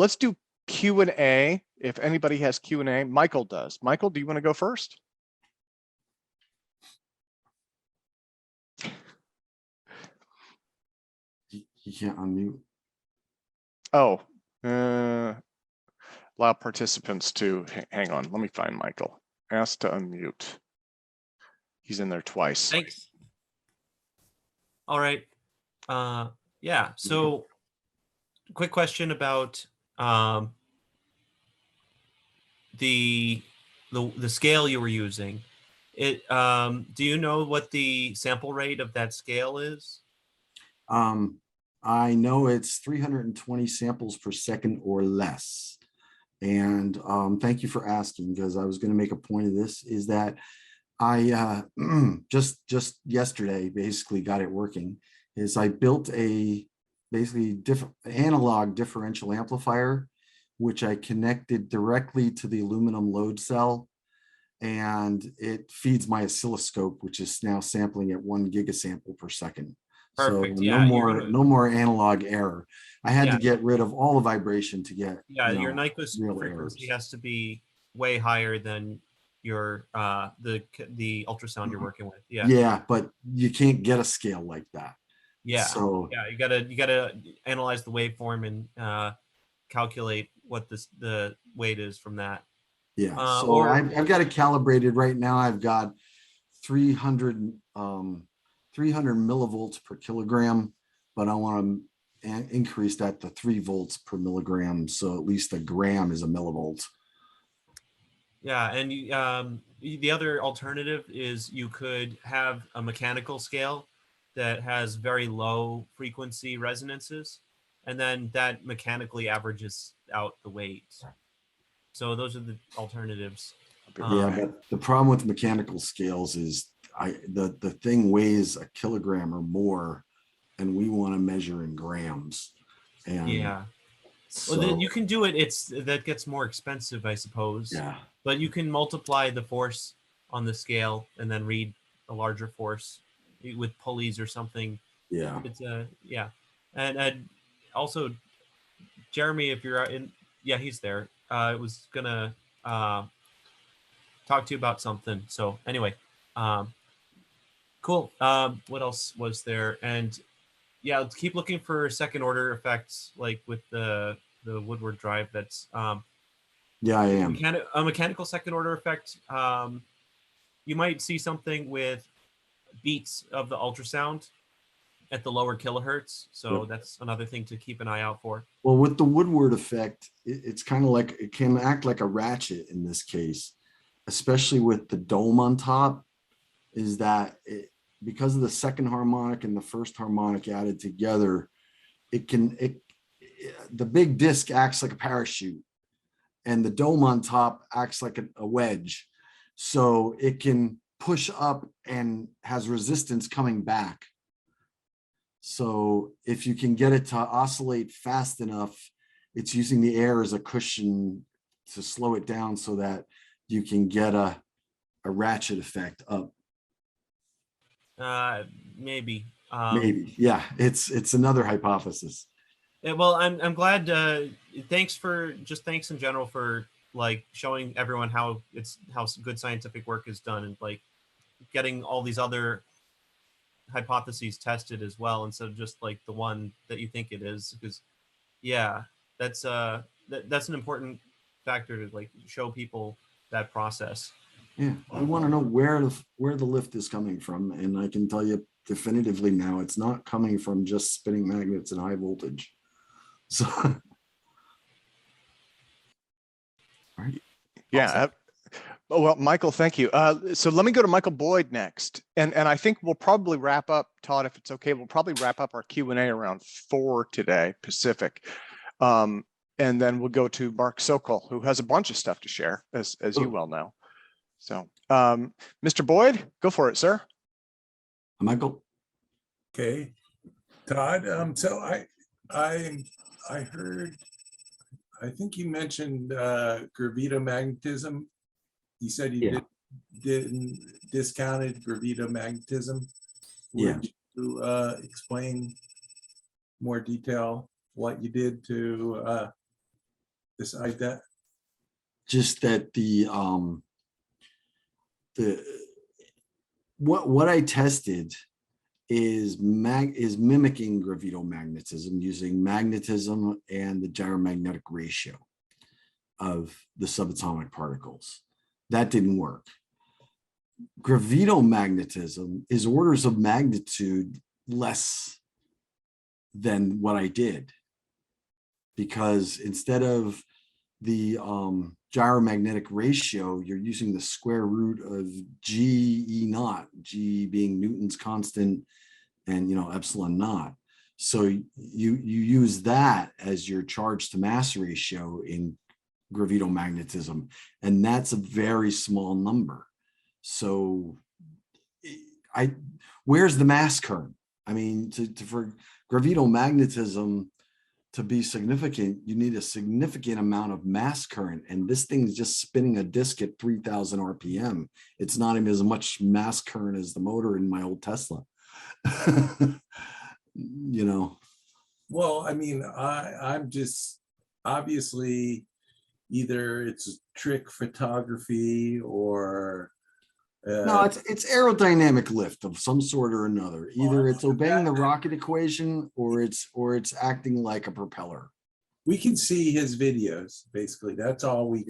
let's do Q&A. If anybody has Q&A, Michael does. Michael, do you want to go first? You can't unmute. Oh, allow participants to, hang on, let me find Michael. Ask to unmute. He's in there twice. Thanks. All right. Yeah, so quick question about the scale you were using. Do you know what the sample rate of that scale is? I know it's 320 samples per second or less. And thank you for asking, because I was going to make a point of this, is that I just yesterday basically got it working. Is I built a basically analog differential amplifier, which I connected directly to the aluminum load cell, and it feeds my oscilloscope, which is now sampling at 1 gigasample per second. Perfect. So Yeah, no more analog error. I had to get rid of all the vibration to get your Nyquist frequency has to be way higher than your the ultrasound you're working with. Yeah, but you can't get a scale like that. Yeah. So yeah, you gotta analyze the waveform and calculate what the weight is from that. Yeah. So I've got it calibrated right now. I've got 300 millivolts per kilogram, but I want to increase that to 3 volts per milligram. So at least a gram is a millivolt. Yeah, and the other alternative is you could have a mechanical scale that has very low frequency resonances, and then that mechanically averages out the weight. So those are the alternatives. Yeah, but the problem with mechanical scales is the thing weighs a kilogram or more, and we want to measure in grams. And yeah. So, well, then you can do it. That gets more expensive, I suppose. Yeah. But you can multiply the force on the scale and then read a larger force with pulleys or something. Yeah. It's yeah. And also, Jeremy, if you're in, yeah, he's there. I was gonna talk to you about something. So anyway, cool. What else was there? And yeah, keep looking for second order effects, like with the Woodward drive. That's yeah, I am. A mechanical second order effect. You might see something with beats of the ultrasound at the lower kilohertz. So that's another thing to keep an eye out for. Well, with the Woodward effect, it's kind of like, it can act like a ratchet in this case, especially with the dome on top, is that because of the second harmonic and the first harmonic added together, the big disc acts like a parachute and the dome on top acts like a wedge. So it can push up and has resistance coming back. So if you can get it to oscillate fast enough, it's using the air as a cushion to slow it down so that you can get a ratchet effect up. Maybe. Maybe, yeah. It's another hypothesis. Yeah, well, I'm glad. Thanks in general for like showing everyone how good scientific work is done, and like getting all these other hypotheses tested as well, instead of just like the one that you think it is. Because yeah, that's an important factor to like show people that process. Yeah, I want to know where the lift is coming from, and I can tell you definitively now, it's not coming from just spinning magnets and high voltage. So, all right. Yeah. Well, Michael, thank you. So let me go to Michael Boyd next, and I think we'll probably wrap up, Todd, if it's okay. We'll probably wrap up our Q&A around 4 today Pacific, and then we'll go to Mark Sokol, who has a bunch of stuff to share, as you well know. So, Mr. Boyd, go for it, sir. Michael. Okay, Todd. So I heard, I think you mentioned gravitomagnetism. You said you didn't discounted gravitomagnetism. Would you explain more detail what you did to Decide that. Just that the what I tested is mimicking gravitomagnetism using magnetism and the gyromagnetic ratio of the subatomic particles. That didn't work. Gravitomagnetism is orders of magnitude less than what I did, because instead of the gyromagnetic ratio, you're using the square root of G E naught, G being Newton's constant and epsilon naught. So you use that as your charge to mass ratio in gravitomagnetism, and that's a very small number. So where's the mass current? I mean, for gravitomagnetism to be significant, you need a significant amount of mass current, and this thing's just spinning a disk at 3,000 RPM. It's not even as much mass current as the motor in my old Tesla. Well, I mean, I'm just obviously either it's trick photography or no, it's aerodynamic lift of some sort or another. Either it's obeying the rocket equation or it's acting like a propeller. We can see his videos, basically. That's all we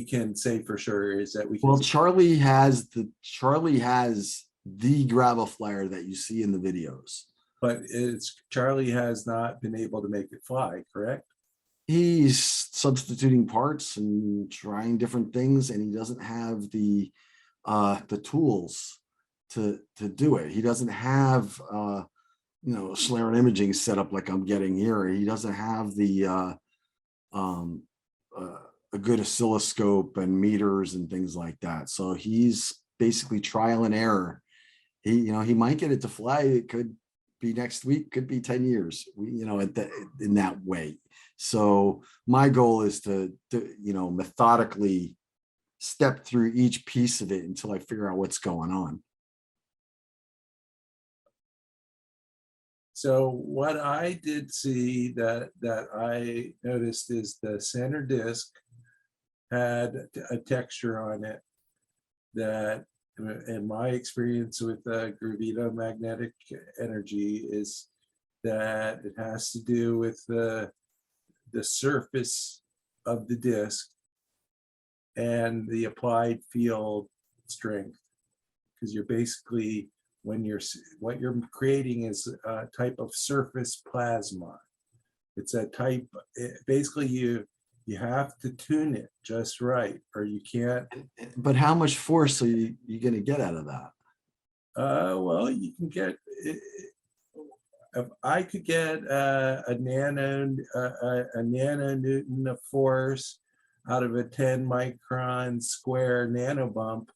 can say for sure is that we can. Well, Charlie has the Graviflyer that you see in the videos. But Charlie has not been able to make it fly, correct? He's substituting parts and trying different things, and he doesn't have the tools to do it. He doesn't have Schlerin imaging set up like I'm getting here. He doesn't have the a good oscilloscope and meters and things like that. So he's basically trial and error. He might get it to fly. It could be next week, could be 10 years, in that way. So my goal is to methodically step through each piece of it until I figure out what's going on. So what I did see that I noticed is the center disc had a texture on it that, in my experience with gravitomagnetic energy, is that it has to do with the surface of the disc and the applied field strength, because you're basically, what you're creating is a type of surface plasma. It's a type, basically you have to tune it just right, or you can't. But how much force are you going to get out of that? Well, you can get, if I could get a nanonewton of force out of a 10 micron square nanobump,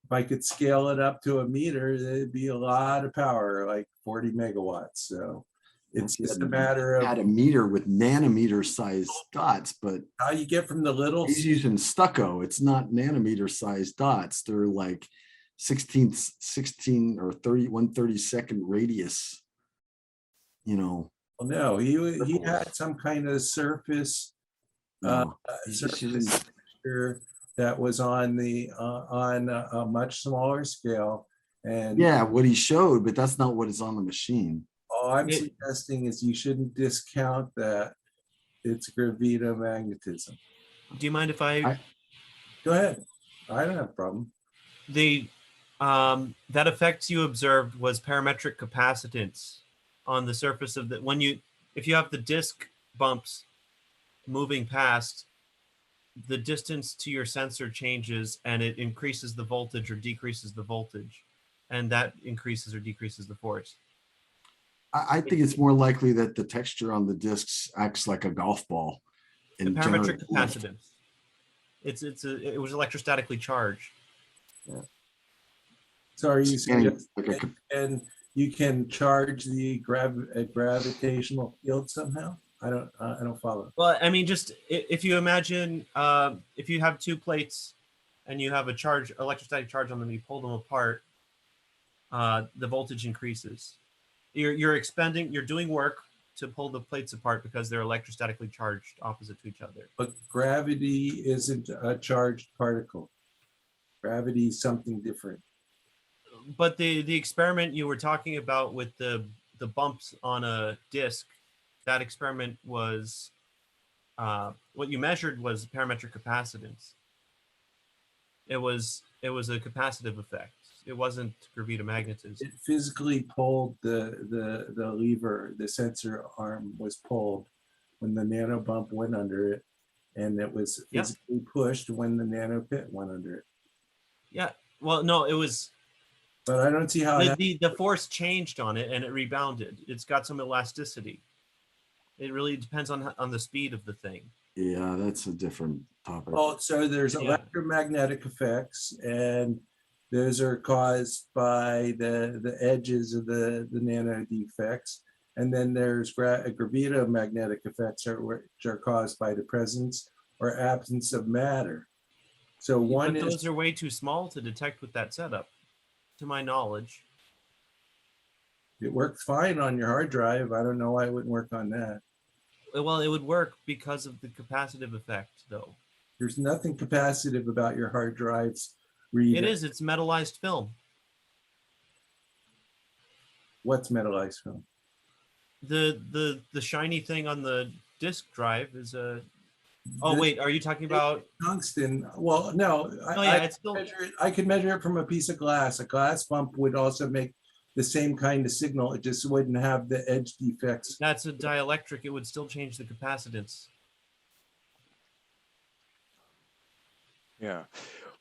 if I could scale it up to a meter, it'd be a lot of power, like 40 megawatts. So it's just a matter of. Had a meter with nanometer sized dots, but how you get from the little. He's using stucco. It's not nanometer sized dots. They're like 16 or 1/32 radius. Well, no, he had some kind of surface. Surface texture that was on a much smaller scale, and what he showed, but that's not what is on the machine. All I'm suggesting is you shouldn't discount that it's gravitomagnetism. Do you mind if I go ahead? I don't have a problem. The that effect you observed was parametric capacitance on the surface of the if you have the disc bumps moving past, the distance to your sensor changes and it increases the voltage or decreases the voltage, and that increases or decreases the force. I think it's more likely that the texture on the discs acts like a golf ball. The parametric capacitance. It was electrostatically charged. Yeah. So are you saying and you can charge the gravitational field somehow? I don't follow. Well, I mean, just if you imagine, if you have two plates and you have a electrostatic charge on them, you pull them apart, the voltage increases. You're doing work to pull the plates apart because they're electrostatically charged opposite to each other. But gravity isn't a charged particle. Gravity is something different. But the experiment you were talking about with the bumps on a disk, that experiment was what you measured was parametric capacitance. It was a capacitive effect. It wasn't gravitomagnetism. It physically pulled the lever. The sensor arm was pulled when the nano bump went under it, and it was physically pushed when the nano pit went under it. Yeah. Well, no, it was. But I don't see how the force changed on it and it rebounded. It's got some elasticity. It really depends on the speed of the thing. Yeah, that's a different topic. Oh, so there's electromagnetic effects, and those are caused by the edges of the nano defects. And then there's gravitomagnetic effects, which are caused by the presence or absence of matter. So one but those are way too small to detect with that setup, to my knowledge. It works fine on your hard drive. I don't know why it wouldn't work on that. Well, it would work because of the capacitive effect, though. There's nothing capacitive about your hard drive's read. It is. It's metallized film. What's metallized film? The shiny thing on the disk drive is a. Oh wait, are you talking about tungsten? Well, no. I could measure it from a piece of glass. A glass bump would also make the same kind of signal. It just wouldn't have the edge defects. That's a dielectric. It would still change the capacitance. Yeah.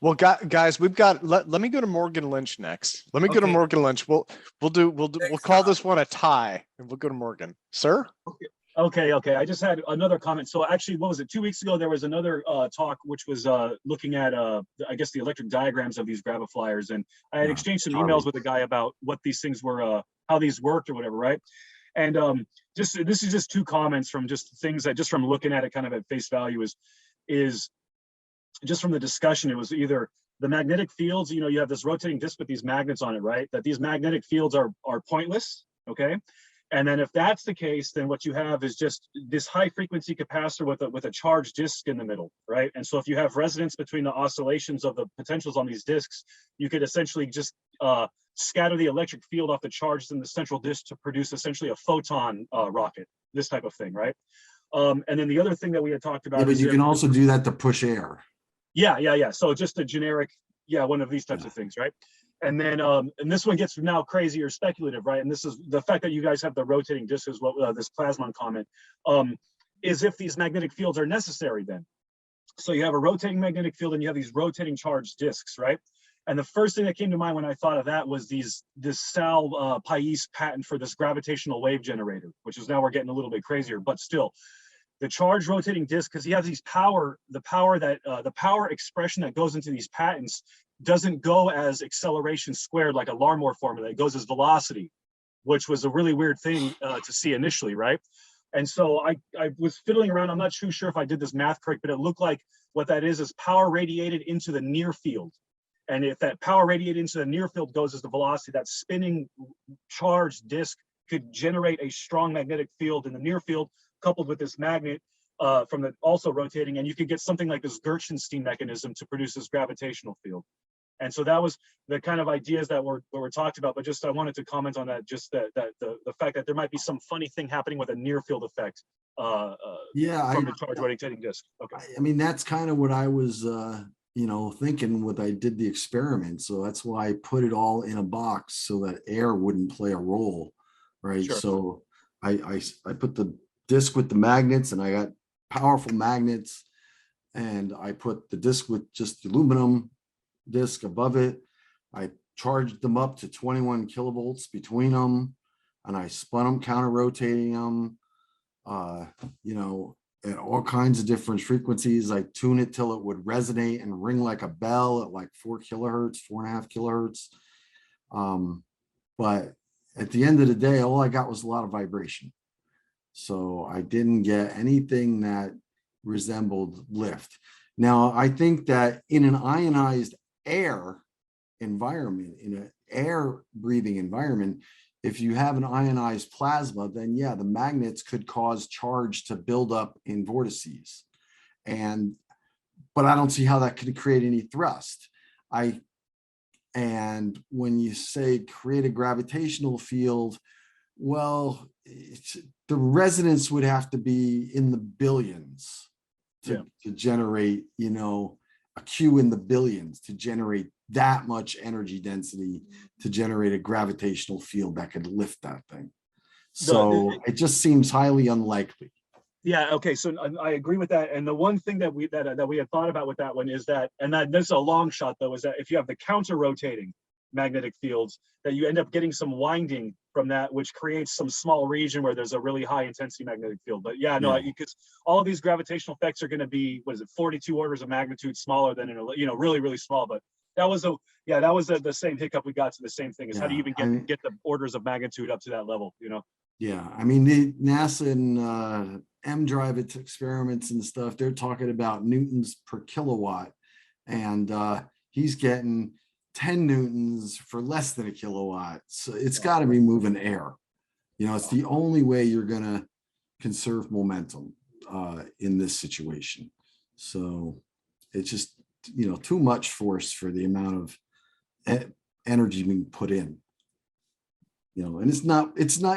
Well, guys, we've got. Let me go to Morgan Lynch next. Let me go to Morgan Lynch. We'll call this one a tie, and we'll go to Morgan. Sir. Okay. I just had another comment. So actually, what was it? 2 weeks ago, there was another talk, which was looking at, I guess, the electric diagrams of these Graviflyers. And I had exchanged some emails with a guy about what these things were, how these worked or whatever, right? And this is just two comments from just things that just from looking at it kind of at face value is just from the discussion. It was either the magnetic fields, you have this rotating disc with these magnets on it, right? That these magnetic fields are pointless, okay? And then if that's the case, then what you have is just this high frequency capacitor with a charged disc in the middle, right? And so if you have resonance between the oscillations of the potentials on these discs, you could essentially just scatter the electric field off the charges in the central disc to produce essentially a photon rocket, this type of thing, right? And then the other thing that we had talked about. Yeah, but you can also do that to push air. Yeah. So just a generic, one of these types of things, right? And then, and this one gets now crazy or speculative, right? And this is the fact that you guys have the rotating disc is what this Plasmon comment is if these magnetic fields are necessary then. So you have a rotating magnetic field and you have these rotating charged discs, right? And the first thing that came to mind when I thought of that was this Sal Pais patent for this gravitational wave generator, which is now we're getting a little bit crazier, but still. The charged rotating disc, because he has the power expression that goes into these patents doesn't go as acceleration squared like a Larmor formula. It goes as velocity, which was a really weird thing to see initially, right? And so I was fiddling around. I'm not too sure if I did this math correct, but it looked like what that is power radiated into the near field. And if that power radiated into the near field goes as the velocity, that spinning charged disc could generate a strong magnetic field in the near field, coupled with this magnet from the also rotating, and you could get something like this Gershenstein mechanism to produce this gravitational field. And so that was the kind of ideas that were talked about. But just I wanted to comment on that, just the fact that there might be some funny thing happening with a near field effect from the charge rotating disc. Okay. I mean, that's kind of what I was thinking when I did the experiment. So that's why I put it all in a box so that air wouldn't play a role, right? Sure. So I put the disc with the magnets, and I got powerful magnets, and I put the disc with just aluminum disc above it. I charged them up to 21 kilovolts between them, and I spun them, counter rotating them, at all kinds of different frequencies. I tune it till it would resonate and ring like a bell at like 4 kilohertz, 4.5 kilohertz. But at the end of the day, all I got was a lot of vibration. So I didn't get anything that resembled lift. Now, I think that in an ionized air environment, in an air breathing environment, if you have an ionized plasma, then yeah, the magnets could cause charge to build up in vortices. But I don't see how that could create any thrust. And when you say create a gravitational field, well, the resonance would have to be in the billions to generate, you know, a Q in the billions to generate that much energy density to generate a gravitational field that could lift that thing. So it just seems highly unlikely. Yeah. Okay. So I agree with that. And the one thing that we had thought about with that one is that, and that this is a long shot though, is that if you have the counter rotating magnetic fields, that you end up getting some winding from that, which creates some small region where there's a really high intensity magnetic field. But yeah, no, because all of these gravitational effects are going to be, what is it, 42 orders of magnitude smaller than, you know, really, really small. But that was the same hiccup we got to the same thing is how do you even get the orders of magnitude up to that level, you know? Yeah. I mean, the NASA and M-Drive experiments and stuff, they're talking about newtons per kilowatt, and he's getting 10 newtons for less than a kilowatt. So it's got to be moving air. You know, it's the only way you're going to conserve momentum in this situation. So it's just, you know, too much force for the amount of energy being put in. You know, and it's not,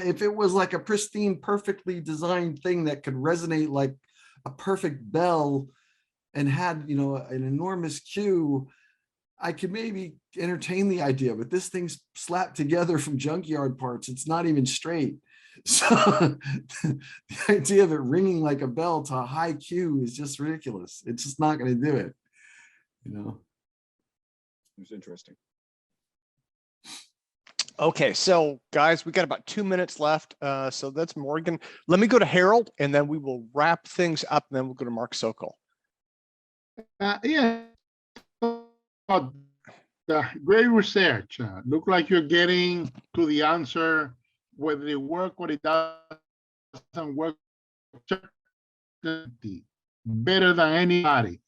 if it was like a pristine, perfectly designed thing that could resonate like a perfect bell and had, you know, an enormous Q, I could maybe entertain the idea, but this thing's slapped together from junkyard parts. It's not even straight. So the idea of it ringing like a bell to a high Q is just ridiculous. It's just not going to do it, you know. It's interesting. Okay, so guys, we got about 2 minutes left. So that's Morgan. Let me go to Harold, and then we will wrap things up, and then we'll go to Mark Sokol. Yeah, great research. Look like you're getting to the answer, whether it works or it doesn't work, better than anybody.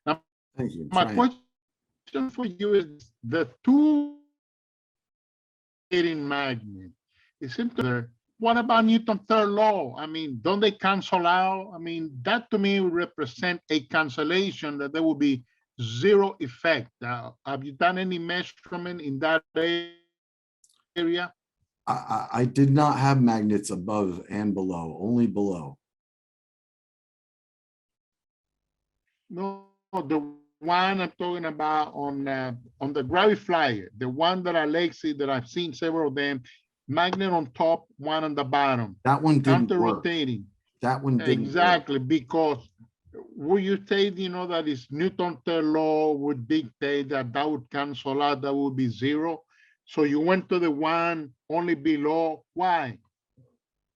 Now, Thank you. my question for you is the two magnet. It seems to, what about Newton's third law? I mean, don't they cancel out? I mean, that to me would represent a cancellation, that there will be zero effect. Have you done any measurement in that area? I did not have magnets above and below, only below. No, the one I'm talking about on the Graviflyer, the one that Alexey, that I've seen several of them, magnet on top, one on the bottom. That one didn't counter work. rotating. That one didn't exactly work. Because would you say, you know, that is Newton's third law would dictate that that would cancel out, that would be zero. So you went to the one only below. Why?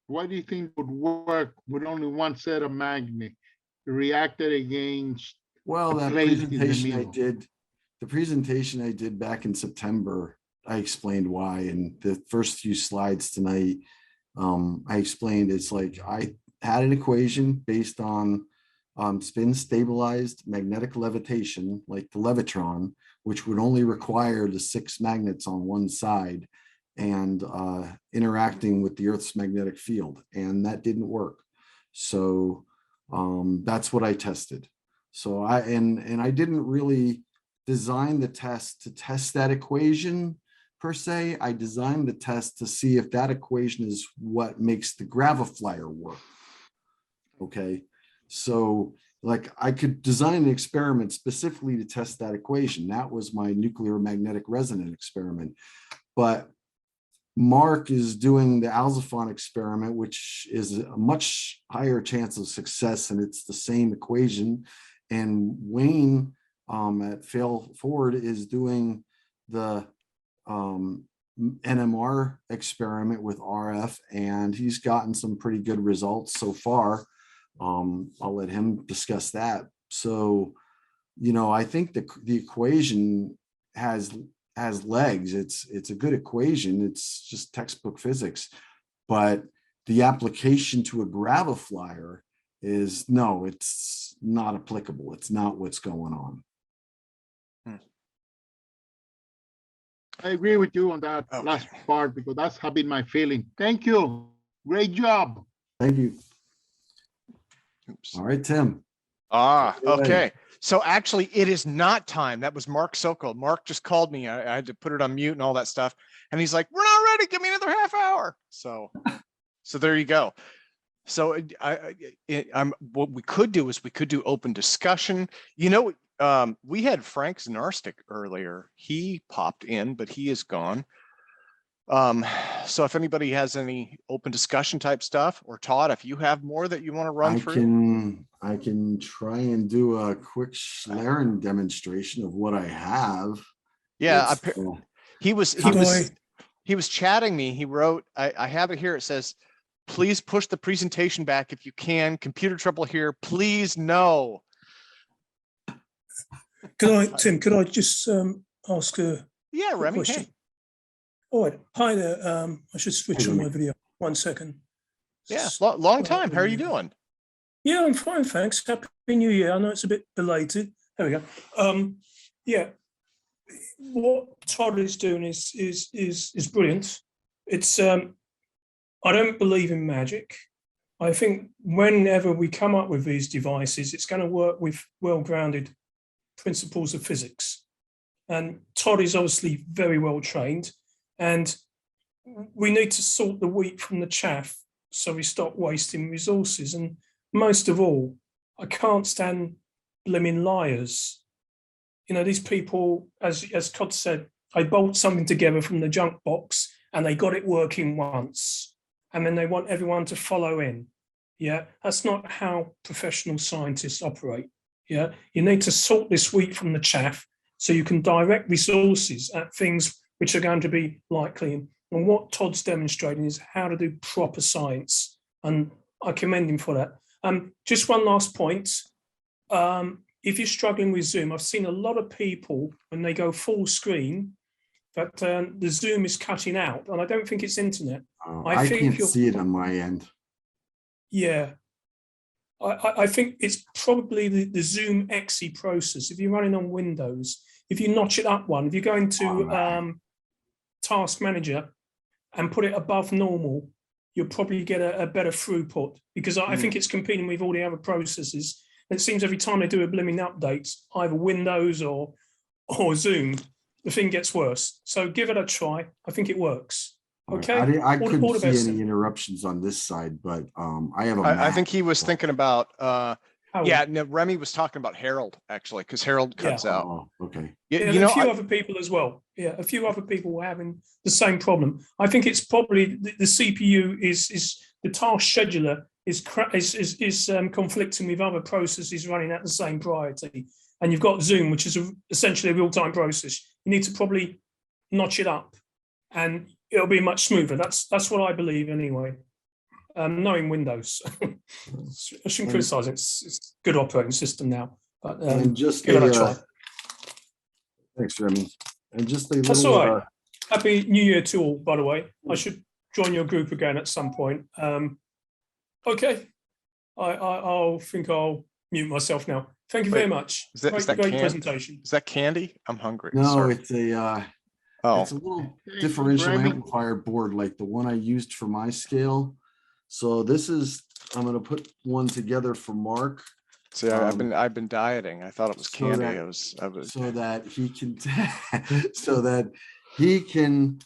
Why do you think would work with only one set of magnet reacted against? Well, that presentation I did, the presentation I did back in September, I explained why. And the first few slides tonight, I explained it's like I had an equation based on spin stabilized magnetic levitation, like the Levitron, which would only require the 6 magnets on one side and interacting with the Earth's magnetic field. And that didn't work. So that's what I tested. So I didn't really design the test to test that equation per se. I designed the test to see if that equation is what makes the Graviflyer work. Okay, so like I could design an experiment specifically to test that equation. That was my nuclear magnetic resonance experiment. But Mark is doing the Alzofon experiment, which is a much higher chance of success, and it's the same equation. And Wayne at Fail Forward is doing the NMR experiment with RF, and he's gotten some pretty good results so far. I'll let him discuss that. So, you know, I think the equation has legs. It's a good equation. It's just textbook physics, but the application to a Graviflyer is no, it's not applicable. It's not what's going on. I agree with you on that Okay. last part because that's have been my feeling. Thank you. Great job. Thank you. Oops. All right, Tim. Ah, Go ahead. okay. So actually, it is not time. That was Mark Sokol. Mark just called me. I had to put it on mute and all that stuff. And he's like, "We're not ready. Give me another half hour." So there you go. So what we could do is we could do open discussion. You know, we had Frank Znarstik earlier. He popped in, but he is gone. So if anybody has any open discussion type stuff, or Todd, if you have more that you want to run through. I can try and do a quick Schlerin demonstration of what I have. Yeah, It's, he was chatting me. He wrote, I have it here. It says, "Please push the presentation back if you can. Computer trouble here. Please no." Tim, could I just ask a Yeah, quick Remy. question? Hey. All right. Hi there. I should switch on my video. 1 second. Yeah, long time. How are you doing? Yeah, I'm fine, thanks. Happy New Year. I know it's a bit belated. There we go. Yeah, what Todd is doing is brilliant. It's I don't believe in magic. I think whenever we come up with these devices, it's going to work with well-grounded principles of physics. And Todd is obviously very well trained, and we need to sort the wheat from the chaff so we stop wasting resources. And most of all, I can't stand blimmin' liars. You know, these people, as Todd said, they bolt something together from the junk box and they got it working once, and then they want everyone to follow in. Yeah, that's not how professional scientists operate. Yeah, you need to sort this wheat from the chaff so you can direct resources at things which are going to be likely. And what Todd's demonstrating is how to do proper science, and I commend him for that. Just one last point. If you're struggling with Zoom, I've seen a lot of people when they go full screen that the Zoom is cutting out, and I don't think it's internet. I can't see it on my end. Yeah. I think it's probably the Zoom exe process. If you're running on Windows, if you notch it up one, if you go into Task Manager and put it above normal, you'll probably get a better throughput, because I think it's competing with all the other processes. And it seems every time they do a blooming update, either Windows or Zoom, the thing gets worse. So give it a try. I think it works. Okay. I couldn't see any interruptions on this side, but I have I think he was thinking about yeah, no, Remy was talking about Harold actually, because Harold cuts out. Oh, okay. Yeah, You know, a few other people as well. Yeah, a few other people were having the same problem. I think it's probably the CPU is the task scheduler is conflicting with other processes running at the same priority. And you've got Zoom, which is essentially a real-time process. You need to probably notch it up, and it'll be much smoother. That's what I believe anyway. Knowing Windows, I shouldn't criticize it. It's a good operating system now. But And just give it a try. Thanks, Remy. And just a That's little. all right. Happy New Year to all, by the way. I should join your group again at some point. Okay. I'll think I'll mute myself now. Thank you very much. Is that great presentation. Is that candy? I'm hungry. No, Sorry. it's a Oh, it's a little Thank you, differential Remy. amplifier board like the one I used for my scale. So this is, I'm going to put one together for Mark see, I've been dieting. I thought it was so candy. that- I was so that he can so that he can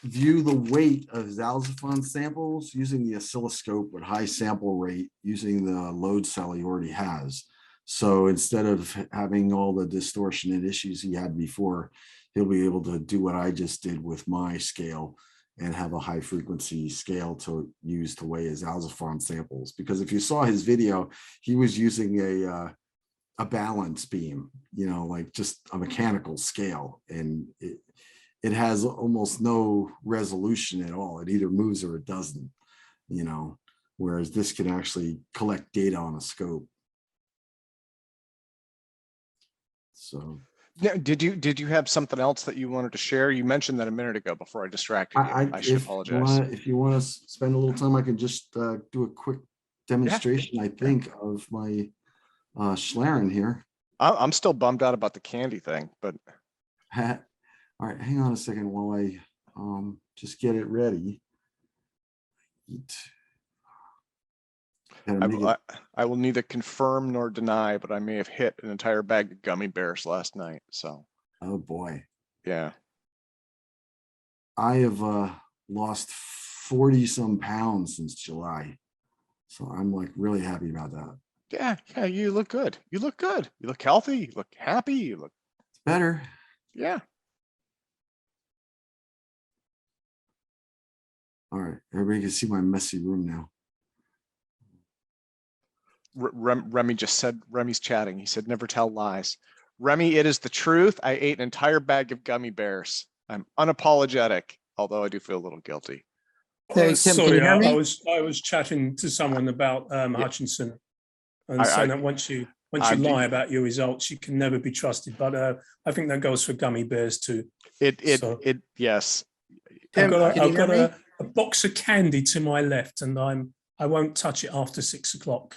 view the weight of his Alzofon samples using the oscilloscope with high sample rate using the load cell he already has. So instead of having all the distortion and issues he had before, he'll be able to do what I just did with my scale and have a high frequency scale to use to weigh his Alzofon samples. Because if you saw his video, he was using a balance beam, you know, like just a mechanical scale, and it has almost no resolution at all. It either moves or it doesn't, you know, whereas this can actually collect data on a scope. So Now, did you have something else that you wanted to share? You mentioned that a minute ago before I distracted you. I should apologize. If you want to spend a little time, I can just do a quick demonstration, I think, of my Schlerin here. I'm still bummed out about the candy thing, but All right, hang on a second while I just get it ready. I will neither confirm nor deny, but I may have hit an entire bag of gummy bears last night. So, Oh boy, yeah. I have lost 40 some pounds since July. So I'm like really happy about that. Yeah, you look good. You look good. You look healthy. You look happy. You look It's better. yeah. All right, everybody can see my messy room now. Remy just said, Remy's chatting. He said, never tell lies. Remy, it is the truth. I ate an entire bag of gummy bears. I'm unapologetic, although I do feel a little guilty. Hey, Tim, can Sorry, you hear me? I was chatting to someone about Hutchison and I- saying I- that once you I do- lie about your results, you can never be trusted. But I think that goes for gummy bears too. Yes. Tim, I've can you hear got me? a box of candy to my left, and I won't touch it after 6 o'clock.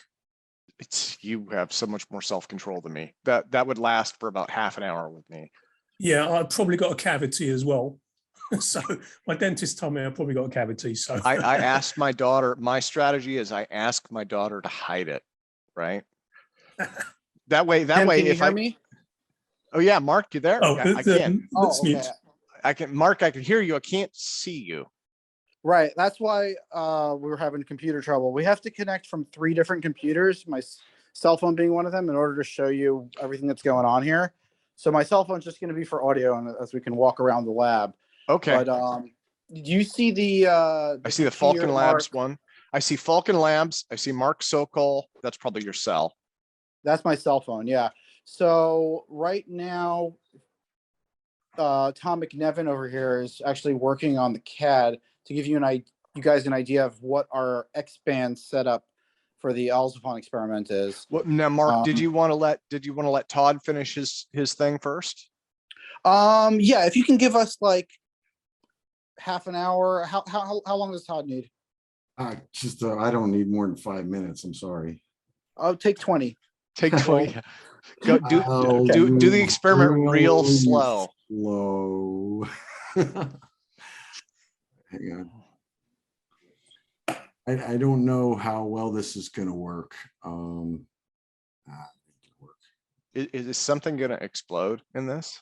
You have so much more self-control than me. That would last for about half an hour with me. Yeah, I've probably got a cavity as well. So my dentist told me I probably got a cavity. So I asked my daughter, my strategy is I ask my daughter to hide it, right? That way, Tim, can you if hear I, me? oh yeah, Mark, you there? oh, I can. that's okay. mute. Mark, I can hear you. I can't see you. Right. That's why we were having computer trouble. We have to connect from 3 different computers, my cell phone being one of them, in order to show you everything that's going on here. So my cell phone's just going to be for audio, and as we can walk around the lab. Okay. But do you see the I see the computer, Falcon Labs Mark? one. I see Falcon Labs. I see Mark Sokol. That's probably your cell. That's my cell phone. Yeah. So right now, Tom McNevin over here is actually working on the CAD to give you you guys an idea of what our X-band setup for the Alzofon experiment is. Well, now, Mark, did you want to let Todd finish his thing first? Yeah, if you can give us like half an hour. How long does Todd need? I don't need more than 5 minutes. I'm sorry. I'll take 20. Take 20. Go I'll do the experiment real really slow. Slow. Hang on. I don't know how well this is going to work. Is something going to explode in this?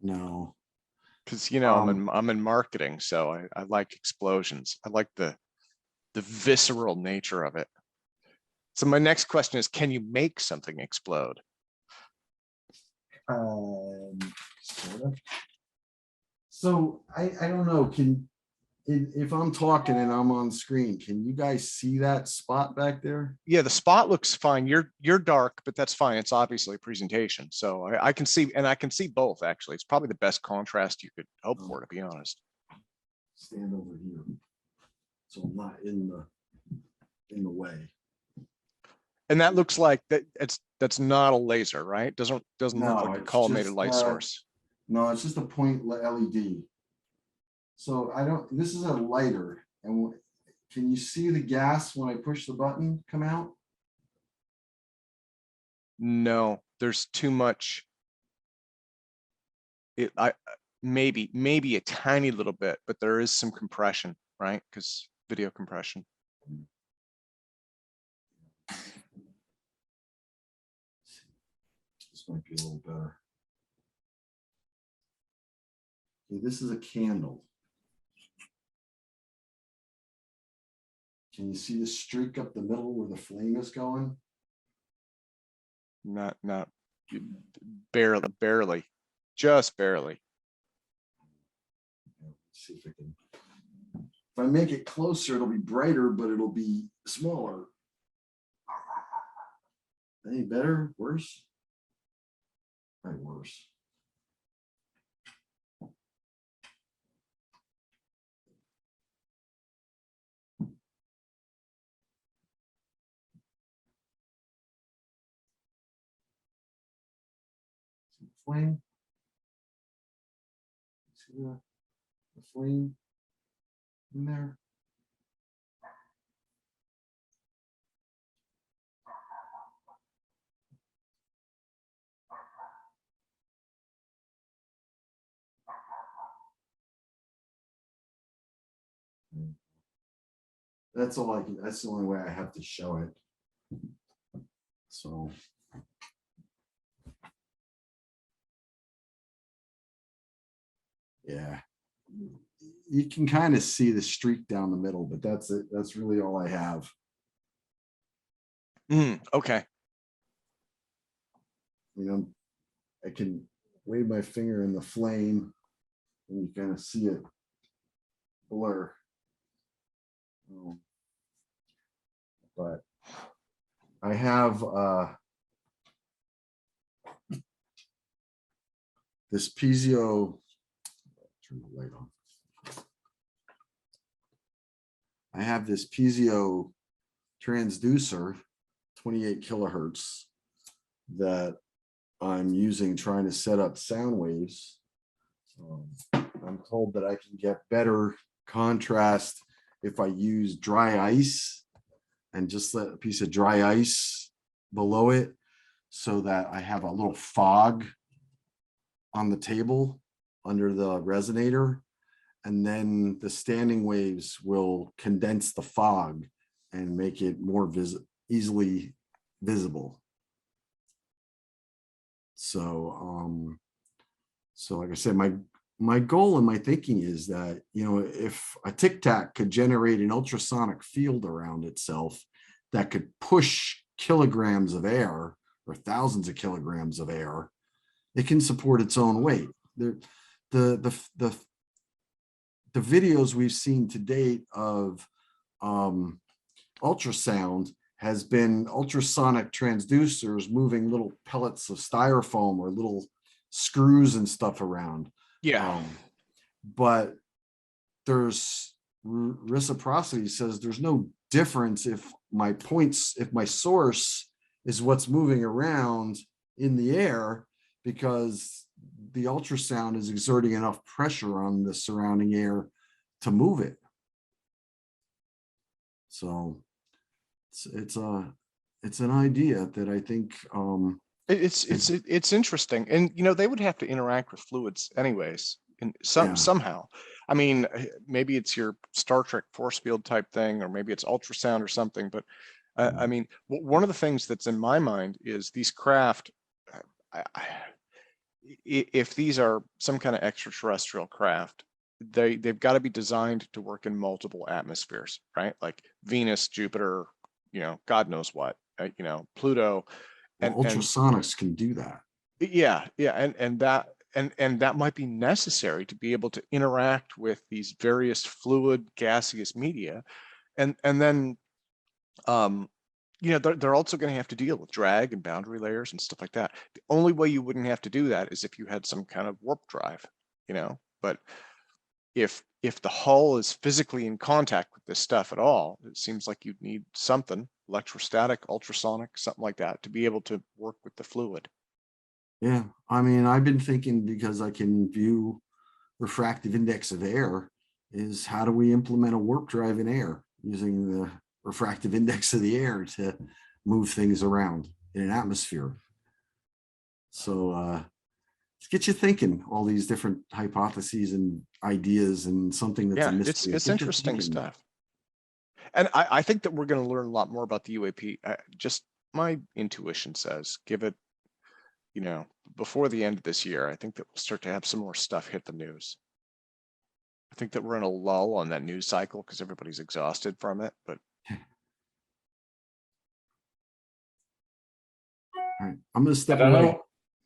No. Because I'm in marketing, so I like explosions. I like the visceral nature of it. So my next question is, can you make something explode? Sort of. So I don't know. If I'm talking and I'm on screen, can you guys see that spot back there? Yeah, the spot looks fine. You're dark, but that's fine. It's obviously a presentation, so I can see, and I can see both. Actually, it's probably the best contrast you could hope for, to be honest. Stand over here, so I'm not in the way. And that looks like that's not a laser, right? Doesn't No, look like a it's collimated just, light source. No, it's just a point LED. So this is a lighter, and can you see the gas when I push the button come out? No, there's too much. Maybe a tiny little bit, but there is some compression, right? Because video compression. This might be a little better. Okay, this is a candle. Can you see the streak up the middle where the flame is going? Not barely, just barely. Let's see if I can. If I make it closer, it'll be brighter, but it'll be smaller. Any better? Worse? Probably worse. Flame. See the flame in there? That's all I can, that's the only way I have to show it. So. Yeah. You can kind of see the streak down the middle, but that's it. That's really all I have. Okay. You know, I can wave my finger in the flame and you kind of see it blur. But I have this piezo, turn the light on. I have this piezo transducer, 28 kilohertz, that I'm using trying to set up sound waves. I'm told that I can get better contrast if I use dry ice and just let a piece of dry ice below it so that I have a little fog on the table under the resonator. And then the standing waves will condense the fog and make it more easily visible. So, so like I said, my goal and my thinking is that, you know, if a Tic Tac could generate an ultrasonic field around itself that could push kilograms of air or thousands of kilograms of air, it can support its own weight. The videos we've seen to date of ultrasound has been ultrasonic transducers moving little pellets of styrofoam or little screws and stuff around. Yeah. But there's reciprocity says there's no difference if my source is what's moving around in the air, because the ultrasound is exerting enough pressure on the surrounding air to move it. So it's an idea that I think it's interesting, and you know, they would have to interact with fluids anyways, and somehow. I mean, maybe it's your Star Trek force field type thing, or maybe it's ultrasound or something. But I mean, one of the things that's in my mind is these craft. If these are some kind of extraterrestrial craft, they've got to be designed to work in multiple atmospheres, right? Like Venus, Jupiter, you know, God knows what, you know, Pluto. And ultrasonics can do that. Yeah, and that might be necessary to be able to interact with these various fluid gaseous media, and then you know, they're also going to have to deal with drag and boundary layers and stuff like that. The only way you wouldn't have to do that is if you had some kind of warp drive, you know. But if the hull is physically in contact with this stuff at all, it seems like you'd need something electrostatic, ultrasonic, something like that to be able to work with the fluid. Yeah, I mean, I've been thinking, because I can view refractive index of air, is how do we implement a warp drive in air using the refractive index of the air to move things around in an atmosphere. So let's get you thinking, all these different hypotheses and ideas, and something that's a mystery. It's interesting stuff. And I think that we're going to learn a lot more about the UAP. Just my intuition says, give it, you know, before the end of this year, I think that we'll start to have some more stuff hit the news. I think that we're in a lull on that news cycle because everybody's exhausted from it, but all right, I'm going to step I don't away. know.